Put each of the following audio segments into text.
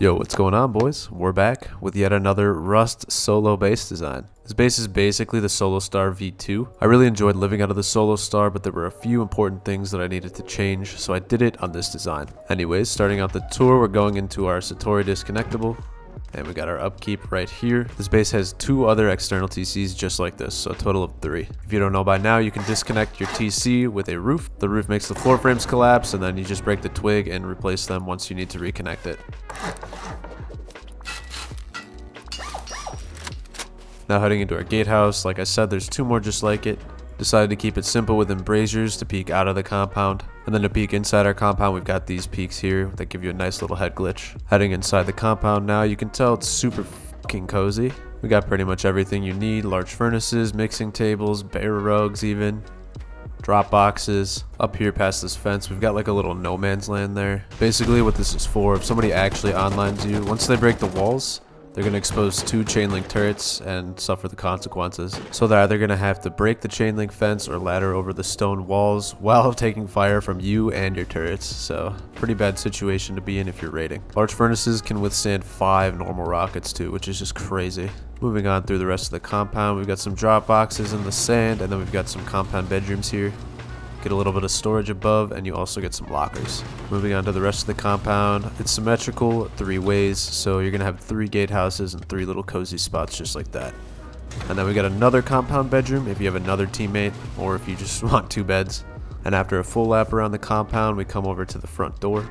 Yo, what's going on, boys? We're back with yet another Rust solo base design. This base is basically the Solostar V2. I really enjoyed living out of the Solostar, but there were a few important things that I needed to change, so I did it on this design. Anyways, starting out the tour, we're going into our Satori disconnectable. And we got our upkeep right here. This base has 2 other external TCs just like this, so a total of 3. If you don't know by now, you can disconnect your TC with a roof. The roof makes the floor frames collapse, and then you just break the twig and replace them once you need to reconnect it. Now heading into our gatehouse, like I said, there's 2 more just like it. Decided to keep it simple with embrasures to peek out of the compound. And then to peek inside our compound, we've got these peaks here that give you a nice little head glitch. Heading inside the compound now, you can tell it's super fucking cozy. We got pretty much everything you need. Large furnaces, mixing tables, bear rugs even. Drop boxes. Up here past this fence, we've got like a little no man's land there. Basically what this is for, if somebody actually onlines you, once they break the walls, they're going to expose 2 chain link turrets and suffer the consequences. So they're either going to have to break the chain link fence or ladder over the stone walls while taking fire from you and your turrets. So pretty bad situation to be in if you're raiding. Large furnaces can withstand 5 normal rockets too, which is just crazy. Moving on through the rest of the compound, we've got some drop boxes in the sand, and then we've got some compound bedrooms here. Get a little bit of storage above, and you also get some lockers. Moving on to the rest of the compound, it's symmetrical 3 ways, so you're gonna have 3 gatehouses and 3 little cozy spots just like that. And then we got another compound bedroom if you have another teammate, or if you just want 2 beds. And after a full lap around the compound, we come over to the front door.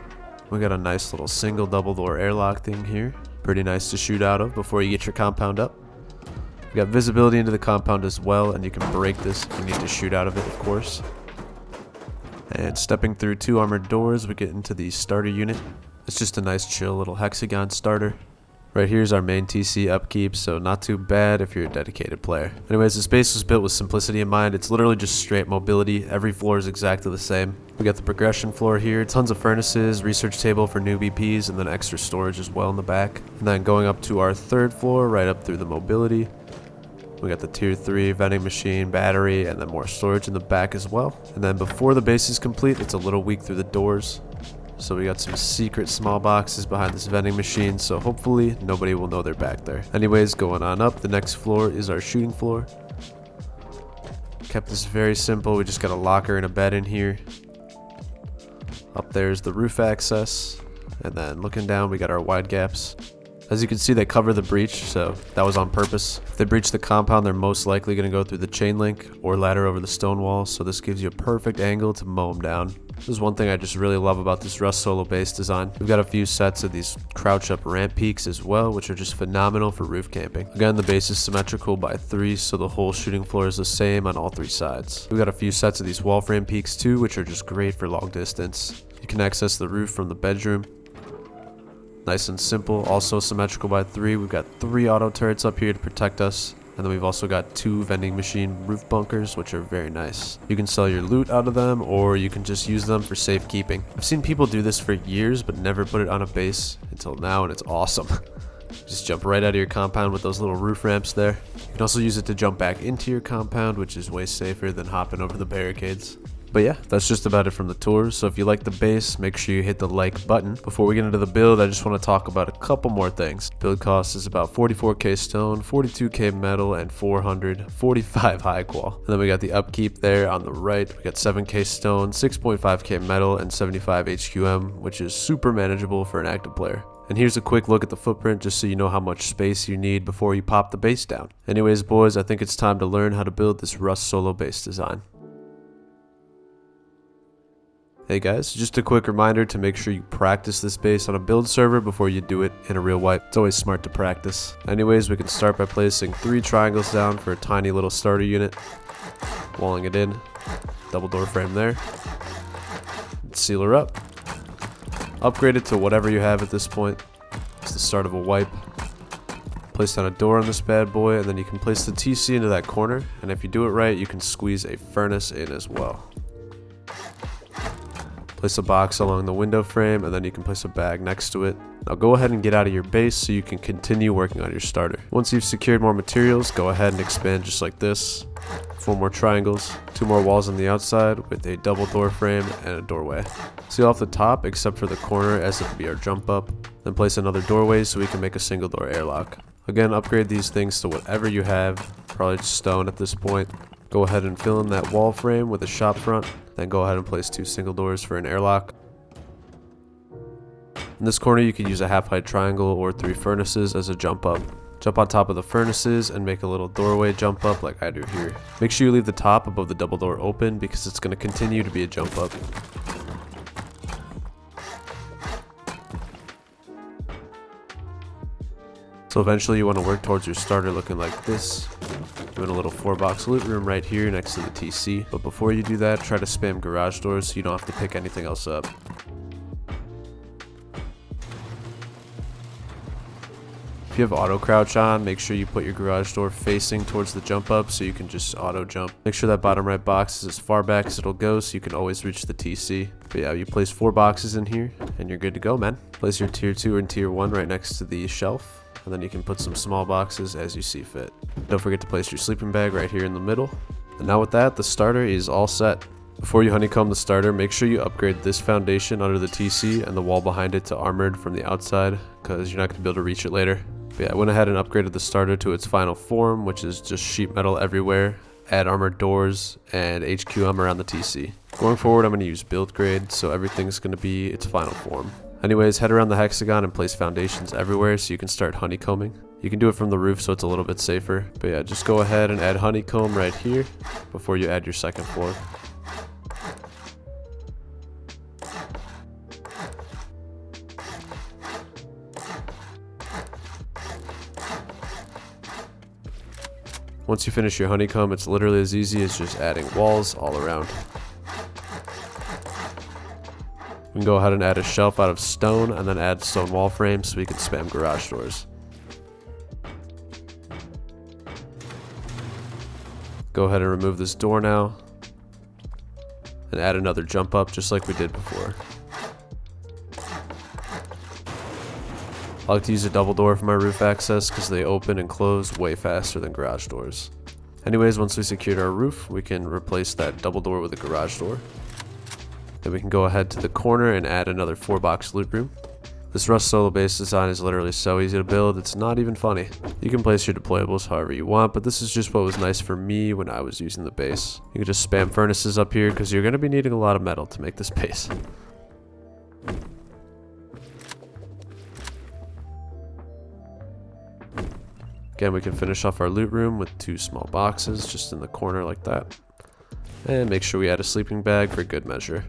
We got a nice little single double door airlock thing here. Pretty nice to shoot out of before you get your compound up. We got visibility into the compound as well, and you can break this if you need to shoot out of it, of course. And stepping through 2 armored doors, we get into the starter unit. It's just a nice chill little hexagon starter. Right here's our main TC upkeep, so not too bad if you're a dedicated player. Anyways, this base was built with simplicity in mind. It's literally just straight mobility. Every floor is exactly the same. We got the progression floor here, tons of furnaces, research table for new BPs, and then extra storage as well in the back. And then going up to our 3rd floor, right up through the mobility. We got the tier 3 vending machine, battery, and then more storage in the back as well. And then before the base is complete, it's a little weak through the doors. So we got some secret small boxes behind this vending machine, so hopefully nobody will know they're back there. Anyways, going on up, the next floor is our shooting floor. Kept this very simple, we just got a locker and a bed in here. Up there's the roof access, and then looking down we got our wide gaps. As you can see, they cover the breach, so that was on purpose. If they breach the compound, they're most likely going to go through the chain link or ladder over the stone wall, so this gives you a perfect angle to mow them down. This is one thing I just really love about this Rust solo base design. We've got a few sets of these crouch up ramp peaks as well, which are just phenomenal for roof camping. Again, the base is symmetrical by 3, so the whole shooting floor is the same on all 3 sides. We've got a few sets of these wall frame peaks too, which are just great for long distance. You can access the roof from the bedroom. Nice and simple, also symmetrical by 3. We've got 3 auto turrets up here to protect us. And then we've also got 2 vending machine roof bunkers, which are very nice. You can sell your loot out of them, or you can just use them for safekeeping. I've seen people do this for years, but never put it on a base until now, and it's awesome. Just jump right out of your compound with those little roof ramps there. You can also use it to jump back into your compound, which is way safer than hopping over the barricades. But yeah, that's just about it from the tour. So if you like the base, make sure you hit the like button. Before we get into the build, I just want to talk about a couple more things. Build cost is about 44k stone, 42k metal, and 445 high qual. And then we got the upkeep there on the right. We got 7k stone, 6.5k metal, and 75 HQM, which is super manageable for an active player. And here's a quick look at the footprint just so you know how much space you need before you pop the base down. Anyways, boys, I think it's time to learn how to build this Rust solo base design. Hey guys, just a quick reminder to make sure you practice this base on a build server before you do it in a real wipe. It's always smart to practice. Anyways, we can start by placing 3 triangles down for a tiny little starter unit. Walling it in. Double door frame there. Seal her up. Upgrade it to whatever you have at this point. It's the start of a wipe. Place down a door on this bad boy, and then you can place the TC into that corner. And if you do it right, you can squeeze a furnace in as well. Place a box along the window frame, and then you can place a bag next to it. Now go ahead and get out of your base so you can continue working on your starter. Once you've secured more materials, go ahead and expand just like this. 4 more triangles, 2 more walls on the outside with a double door frame and a doorway. Seal off the top except for the corner as it would be our jump up. Then place another doorway so we can make a single door airlock. Again, upgrade these things to whatever you have, probably just stone at this point. Go ahead and fill in that wall frame with a shop front, then go ahead and place 2 single doors for an airlock. In this corner you could use a half height triangle or 3 furnaces as a jump up. Jump on top of the furnaces and make a little doorway jump up like I do here. Make sure you leave the top above the double door open because it's going to continue to be a jump up. So eventually you want to work towards your starter looking like this. Doing a little 4-box loot room right here next to the TC. But before you do that, try to spam garage doors so you don't have to pick anything else up. If you have auto crouch on, make sure you put your garage door facing towards the jump up so you can just auto jump. Make sure that bottom right box is as far back as it'll go so you can always reach the TC. But yeah, you place 4 boxes in here and you're good to go, man. Place your tier 2 and tier 1 right next to the shelf. And then you can put some small boxes as you see fit. Don't forget to place your sleeping bag right here in the middle. And now with that, the starter is all set. Before you honeycomb the starter, make sure you upgrade this foundation under the TC and the wall behind it to armored from the outside, because you're not going to be able to reach it later. But yeah, I went ahead and upgraded the starter to its final form, which is just sheet metal everywhere, add armored doors, and HQM around the TC. Going forward, I'm going to use build grade, so everything's going to be its final form. Anyways, head around the hexagon and place foundations everywhere so you can start honeycombing. You can do it from the roof so it's a little bit safer. But yeah, just go ahead and add honeycomb right here before you add your second floor. Once you finish your honeycomb, it's literally as easy as just adding walls all around. We can go ahead and add a shelf out of stone and then add stone wall frames so we can spam garage doors. Go ahead and remove this door now and add another jump up just like we did before. I like to use a double door for my roof access because they open and close way faster than garage doors. Anyways, once we secured our roof, we can replace that double door with a garage door. Then we can go ahead to the corner and add another 4-box loot room. This Rust solo base design is literally so easy to build, it's not even funny. You can place your deployables however you want, but this is just what was nice for me when I was using the base. You can just spam furnaces up here because you're going to be needing a lot of metal to make this base. Again, we can finish off our loot room with 2 small boxes just in the corner like that. And make sure we add a sleeping bag for good measure.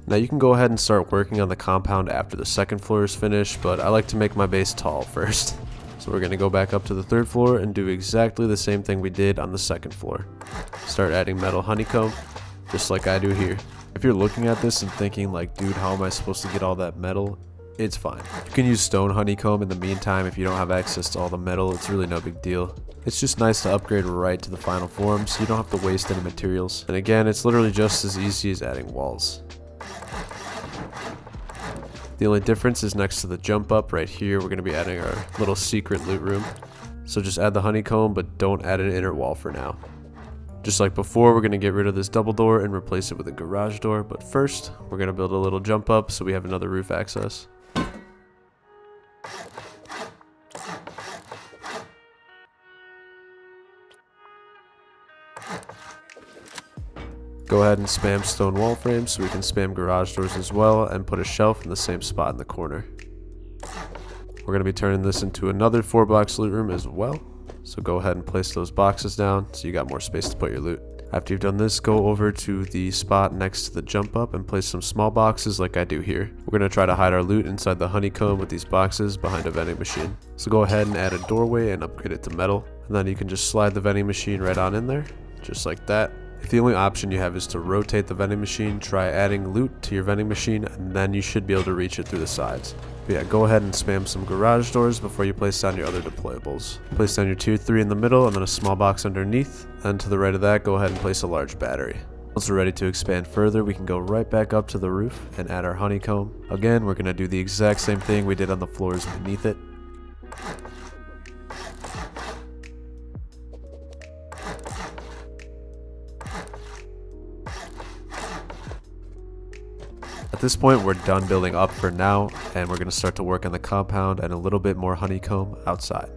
Now you can go ahead and start working on the compound after the second floor is finished, but I like to make my base tall first. So we're going to go back up to the 3rd floor and do exactly the same thing we did on the 2nd floor. Start adding metal honeycomb, just like I do here. If you're looking at this and thinking like, dude, how am I supposed to get all that metal? It's fine. You can use stone honeycomb in the meantime if you don't have access to all the metal, it's really no big deal. It's just nice to upgrade right to the final form so you don't have to waste any materials. And again, it's literally just as easy as adding walls. The only difference is next to the jump up right here, we're going to be adding our little secret loot room. So just add the honeycomb, but don't add an inner wall for now. Just like before, we're going to get rid of this double door and replace it with a garage door. But first, we're going to build a little jump up so we have another roof access. Go ahead and spam stone wall frames so we can spam garage doors as well and put a shelf in the same spot in the corner. We're going to be turning this into another 4-box loot room as well. So go ahead and place those boxes down so you got more space to put your loot. After you've done this, go over to the spot next to the jump up and place some small boxes like I do here. We're going to try to hide our loot inside the honeycomb with these boxes behind a vending machine. So go ahead and add a doorway and upgrade it to metal. And then you can just slide the vending machine right on in there, just like that. If the only option you have is to rotate the vending machine, try adding loot to your vending machine and then you should be able to reach it through the sides. But yeah, go ahead and spam some garage doors before you place down your other deployables. Place down your tier 3 in the middle and then a small box underneath. And to the right of that, go ahead and place a large battery. Once we're ready to expand further, we can go right back up to the roof and add our honeycomb. Again, we're going to do the exact same thing we did on the floors beneath it. At this point, we're done building up for now, and we're going to start to work on the compound and a little bit more honeycomb outside.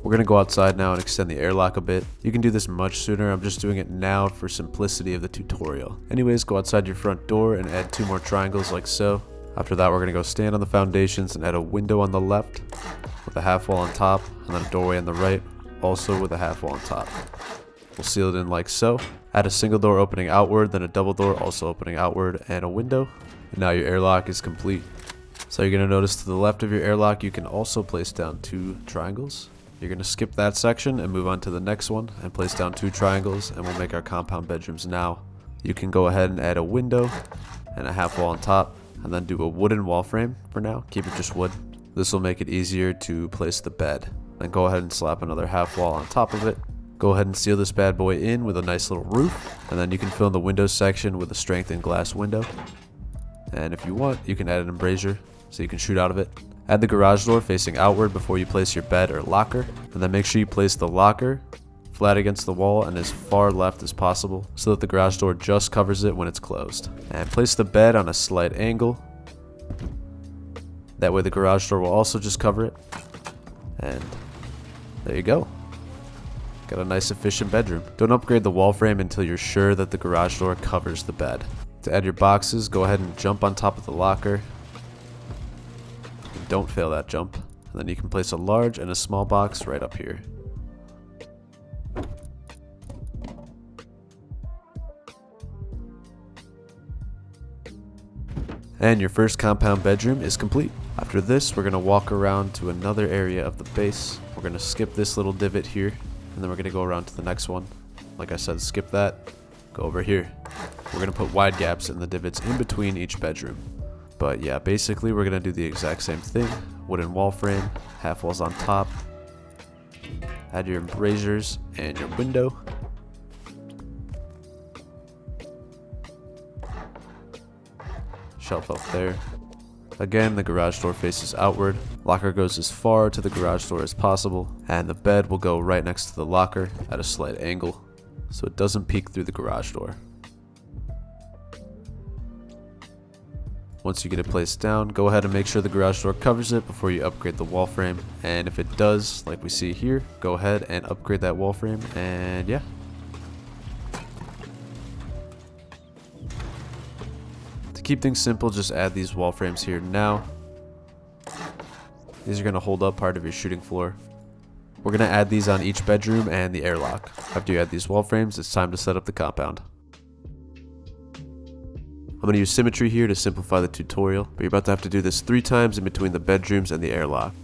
We're going to go outside now and extend the airlock a bit. You can do this much sooner, I'm just doing it now for simplicity of the tutorial. Anyways, go outside your front door and add 2 more triangles like so. After that, we're going to go stand on the foundations and add a window on the left with a half wall on top, and then a doorway on the right, also with a half wall on top. We'll seal it in like so. Add a single door opening outward, then a double door also opening outward, and a window. And now your airlock is complete. So you're going to notice to the left of your airlock, you can also place down 2 triangles. You're going to skip that section and move on to the next one and place down 2 triangles, and we'll make our compound bedrooms now. You can go ahead and add a window and a half wall on top, and then do a wooden wall frame for now. Keep it just wood. This will make it easier to place the bed. Then go ahead and slap another half wall on top of it. Go ahead and seal this bad boy in with a nice little roof, and then you can fill in the windows section with a strengthened glass window. And if you want, you can add an embrasure so you can shoot out of it. Add the garage door facing outward before you place your bed or locker, and then make sure you place the locker flat against the wall and as far left as possible so that the garage door just covers it when it's closed. And place the bed on a slight angle. That way the garage door will also just cover it. And there you go. Got a nice efficient bedroom. Don't upgrade the wall frame until you're sure that the garage door covers the bed. To add your boxes, go ahead and jump on top of the locker. And don't fail that jump. And then you can place a large and a small box right up here. And your first compound bedroom is complete. After this, we're going to walk around to another area of the base. We're going to skip this little divot here. And then we're going to go around to the next one. Like I said, skip that. Go over here. We're going to put wide gaps in the divots in between each bedroom. But yeah, basically we're going to do the exact same thing. Wooden wall frame, half walls on top. Add your embrasures and your window. Shelf up there. Again, the garage door faces outward. Locker goes as far to the garage door as possible, and the bed will go right next to the locker at a slight angle, so it doesn't peek through the garage door. Once you get it placed down, go ahead and make sure the garage door covers it before you upgrade the wall frame, and if it does, like we see here, go ahead and upgrade that wall frame, and yeah. Keep things simple, just add these wall frames here now. These are going to hold up part of your shooting floor. We're going to add these on each bedroom and the airlock. After you add these wall frames, it's time to set up the compound. I'm going to use symmetry here to simplify the tutorial, but you're about to have to do this 3 times in between the bedrooms and the airlock.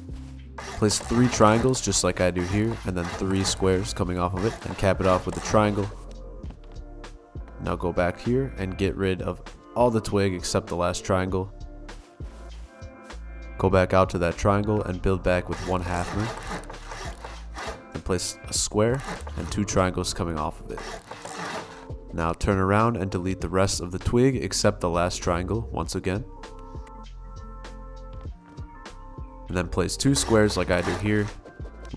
Place 3 triangles just like I do here, and then 3 squares coming off of it, and cap it off with a triangle. Now go back here and get rid of all the twig except the last triangle. Go back out to that triangle and build back with 1/2 moon. Then place a square and 2 triangles coming off of it. Now turn around and delete the rest of the twig except the last triangle once again. And then place 2 squares like I do here.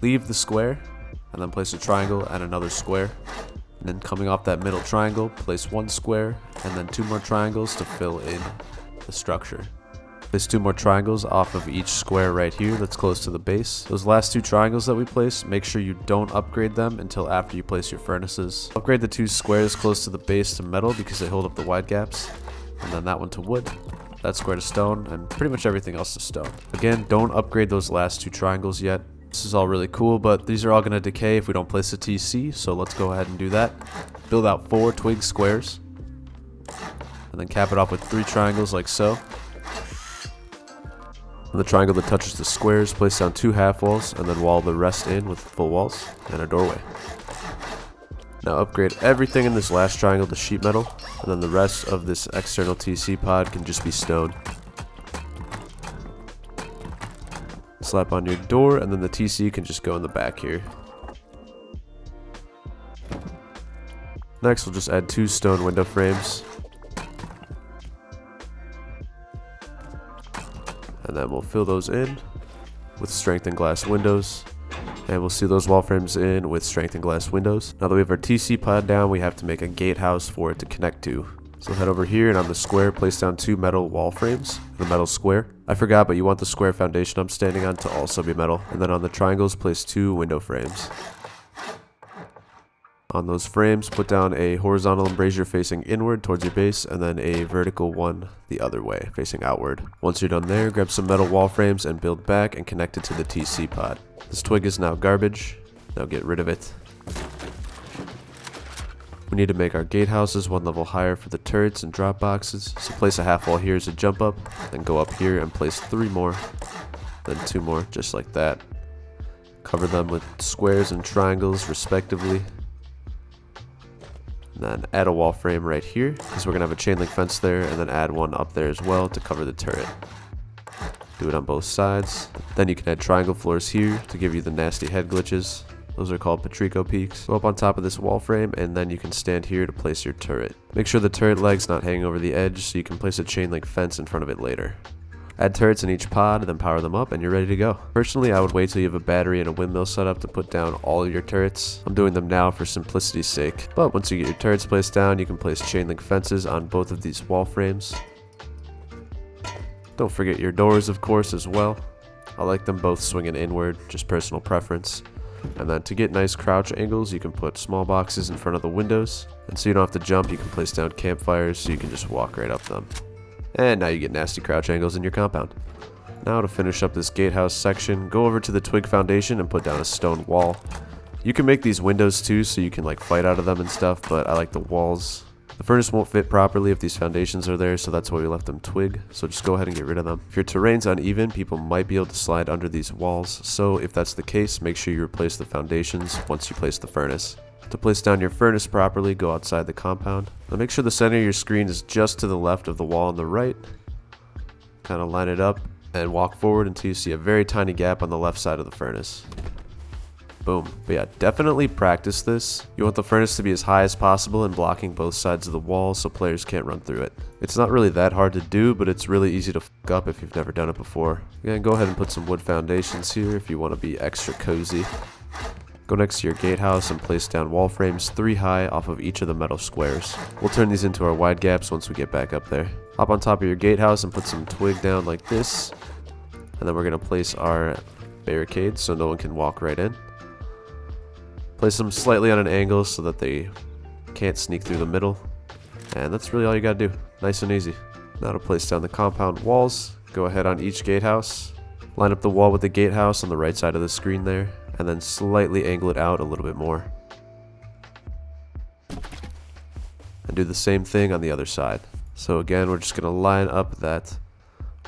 Leave the square and then place a triangle and another square. And then coming off that middle triangle, place 1 square and then 2 more triangles to fill in the structure. Place 2 more triangles off of each square right here that's close to the base. Those last 2 triangles that we place, make sure you don't upgrade them until after you place your furnaces. Upgrade the 2 squares close to the base to metal because they hold up the wide gaps. And then that one to wood, that square to stone, and pretty much everything else to stone. Again, don't upgrade those last 2 triangles yet. This is all really cool, but these are all going to decay if we don't place a TC, so let's go ahead and do that. Build out 4 twig squares, and then cap it off with 3 triangles like so. And the triangle that touches the squares, place down 2 half walls, and then wall the rest in with full walls and a doorway. Now upgrade everything in this last triangle to sheet metal, and then the rest of this external TC pod can just be stone. Slap on your door, and then the TC can just go in the back here. Next, we'll just add 2 stone window frames. And then we'll fill those in with strengthened glass windows. And we'll seal those wall frames in with strengthened glass windows. Now that we have our TC pod down, we have to make a gatehouse for it to connect to. So head over here and on the square, place down 2 metal wall frames in a metal square. I forgot, but you want the square foundation I'm standing on to also be metal. And then on the triangles, place 2 window frames. On those frames, put down a horizontal embrasure facing inward towards your base, and then a vertical one the other way, facing outward. Once you're done there, grab some metal wall frames and build back and connect it to the TC pod. This twig is now garbage. Now get rid of it. We need to make our gatehouses 1 level higher for the turrets and drop boxes. So place a half wall here as a jump up, then go up here and place 3 more, then 2 more, just like that. Cover them with squares and triangles respectively. And then add a wall frame right here, because we're going to have a chain link fence there, and then add one up there as well to cover the turret. Do it on both sides. Then you can add triangle floors here to give you the nasty head glitches. Those are called Patrico peaks. Go up on top of this wall frame, and then you can stand here to place your turret. Make sure the turret leg's not hanging over the edge so you can place a chain link fence in front of it later. Add turrets in each pod, then power them up, and you're ready to go. Personally, I would wait till you have a battery and a windmill set up to put down all of your turrets. I'm doing them now for simplicity's sake. But once you get your turrets placed down, you can place chain link fences on both of these wall frames. Don't forget your doors, of course, as well. I like them both swinging inward, just personal preference. And then to get nice crouch angles, you can put small boxes in front of the windows. And so you don't have to jump, you can place down campfires so you can just walk right up them. And now you get nasty crouch angles in your compound. Now to finish up this gatehouse section, go over to the twig foundation and put down a stone wall. You can make these windows too so you can like fight out of them and stuff, but I like the walls. The furnace won't fit properly if these foundations are there, so that's why we left them twig, so just go ahead and get rid of them. If your terrain's uneven, people might be able to slide under these walls, so if that's the case, make sure you replace the foundations once you place the furnace. To place down your furnace properly, go outside the compound. Now make sure the center of your screen is just to the left of the wall on the right. Kind of line it up and walk forward until you see a very tiny gap on the left side of the furnace. Boom. But yeah, definitely practice this. You want the furnace to be as high as possible and blocking both sides of the wall so players can't run through it. It's not really that hard to do, but it's really easy to fuck up if you've never done it before. Again, go ahead and put some wood foundations here if you want to be extra cozy. Go next to your gatehouse and place down wall frames 3 high off of each of the metal squares. We'll turn these into our wide gaps once we get back up there. Hop on top of your gatehouse and put some twig down like this. And then we're going to place our barricades so no one can walk right in. Place them slightly on an angle so that they can't sneak through the middle. And that's really all you got to do. Nice and easy. Now to place down the compound walls, go ahead on each gatehouse. Line up the wall with the gatehouse on the right side of the screen there. And then slightly angle it out a little bit more. And do the same thing on the other side. So again, we're just going to line up that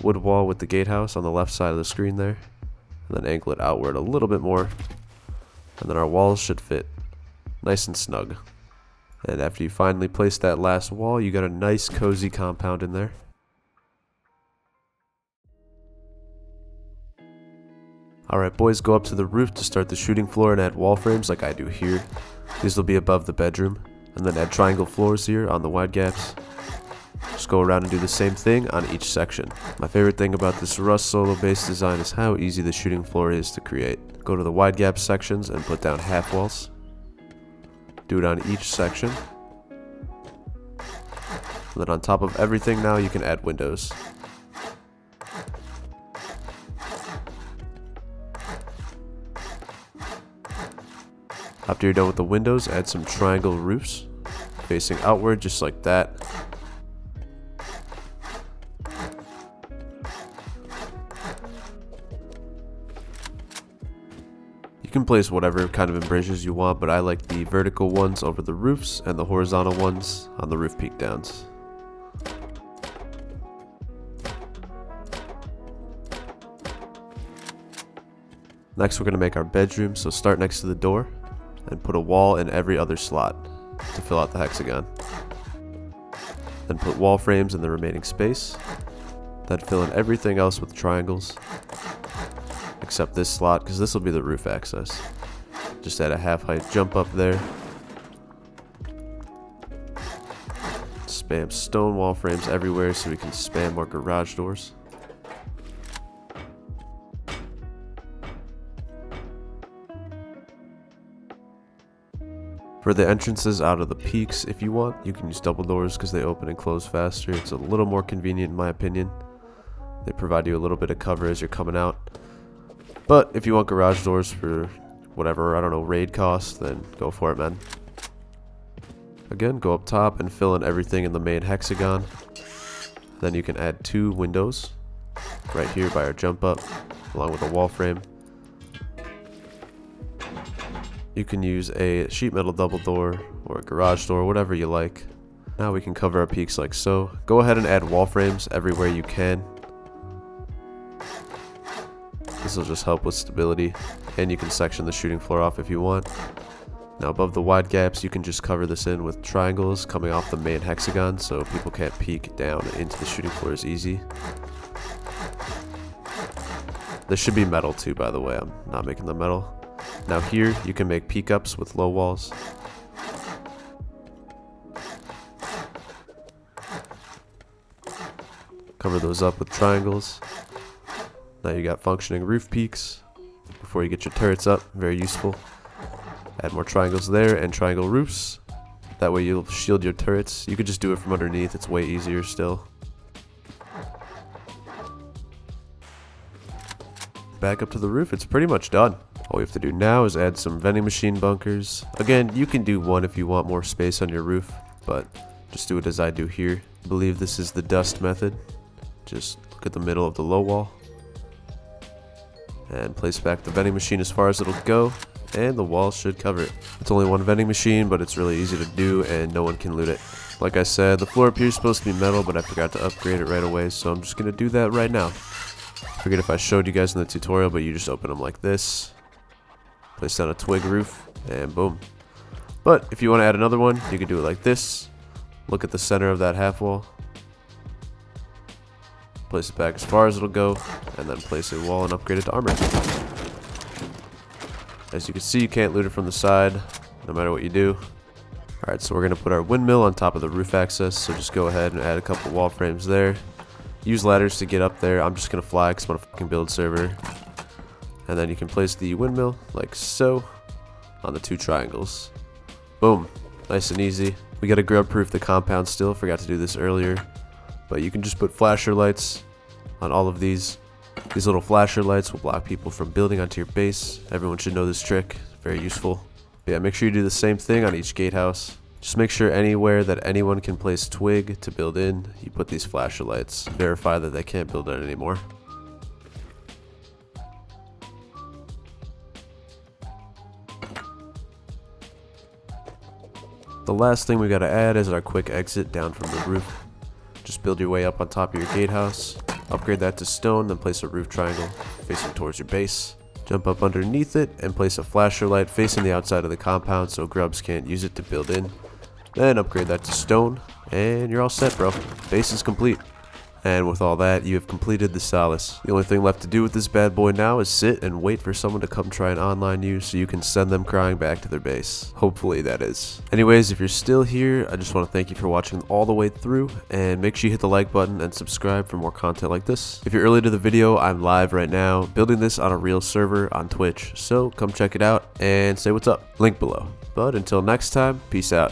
wood wall with the gatehouse on the left side of the screen there. And then angle it outward a little bit more. And then our walls should fit nice and snug. And after you finally place that last wall, you got a nice cozy compound in there. Alright boys, go up to the roof to start the shooting floor and add wall frames like I do here. These will be above the bedroom. And then add triangle floors here on the wide gaps. Just go around and do the same thing on each section. My favorite thing about this Rust Solo based design is how easy the shooting floor is to create. Go to the wide gap sections and put down half walls. Do it on each section. And then on top of everything now you can add windows. After you're done with the windows, add some triangle roofs, facing outward just like that. You can place whatever kind of embrasures you want, but I like the vertical ones over the roofs and the horizontal ones on the roof peak downs. Next we're going to make our bedroom, so start next to the door and put a wall in every other slot to fill out the hexagon. Then put wall frames in the remaining space. Then fill in everything else with triangles, except this slot because this will be the roof access. Just add a half height jump up there. spam stone wall frames everywhere so we can spam more garage doors. For the entrances out of the peaks, if you want, you can use double doors because they open and close faster. It's a little more convenient in my opinion. They provide you a little bit of cover as you're coming out. But if you want garage doors for whatever, I don't know, raid cost, then go for it, man. Again, go up top and fill in everything in the main hexagon. Then you can add 2 windows right here by our jump up, along with a wall frame. You can use a sheet metal double door or a garage door, whatever you like. Now we can cover our peaks like so. Go ahead and add wall frames everywhere you can. This will just help with stability, and you can section the shooting floor off if you want. Now above the wide gaps, you can just cover this in with triangles coming off the main hexagon so people can't peek down into the shooting floor as easy. This should be metal too, by the way. I'm not making them metal. Now here, you can make peek ups with low walls. Cover those up with triangles. Now you got functioning roof peaks before you get your turrets up. Very useful. Add more triangles there and triangle roofs. That way you'll shield your turrets. You could just do it from underneath. It's way easier still. Back up to the roof. It's pretty much done. All we have to do now is add some vending machine bunkers. Again, you can do one if you want more space on your roof, but just do it as I do here. I believe this is the dust method. Just look at the middle of the low wall and place back the vending machine as far as it'll go, and the wall should cover it. It's only one vending machine, but it's really easy to do and no one can loot it. Like I said, the floor up here is supposed to be metal, but I forgot to upgrade it right away, so I'm just going to do that right now. I forget if I showed you guys in the tutorial, but you just open them like this. Place down a twig roof, and boom. But if you want to add another one, you can do it like this. Look at the center of that half wall. Place it back as far as it'll go, and then place a wall and upgrade it to armor. As you can see, you can't loot it from the side, no matter what you do. Alright, so we're going to put our windmill on top of the roof access, so just go ahead and add a couple wall frames there. Use ladders to get up there. I'm just going to fly because I'm on a fucking build server. And then you can place the windmill, like so, on the 2 triangles. Boom. Nice and easy. We gotta grub proof the compound still, forgot to do this earlier. But you can just put flasher lights on all of these. These little flasher lights will block people from building onto your base. Everyone should know this trick, very useful. But yeah, make sure you do the same thing on each gatehouse. Just make sure anywhere that anyone can place twig to build in, you put these flasher lights. Verify that they can't build in anymore. The last thing we gotta add is our quick exit down from the roof. Just build your way up on top of your gatehouse, upgrade that to stone, then place a roof triangle facing towards your base. Jump up underneath it and place a flasher light facing the outside of the compound so grubs can't use it to build in. Then upgrade that to stone, and you're all set, bro. Base is complete. And with all that, you have completed the Solus. The only thing left to do with this bad boy now is sit and wait for someone to come try and online you so you can send them crying back to their base. Hopefully, that is. Anyways, if you're still here, I just want to thank you for watching all the way through, and make sure you hit the like button and subscribe for more content like this. If you're early to the video, I'm live right now, building this on a real server on Twitch, so come check it out and say what's up. Link below. But until next time, peace out.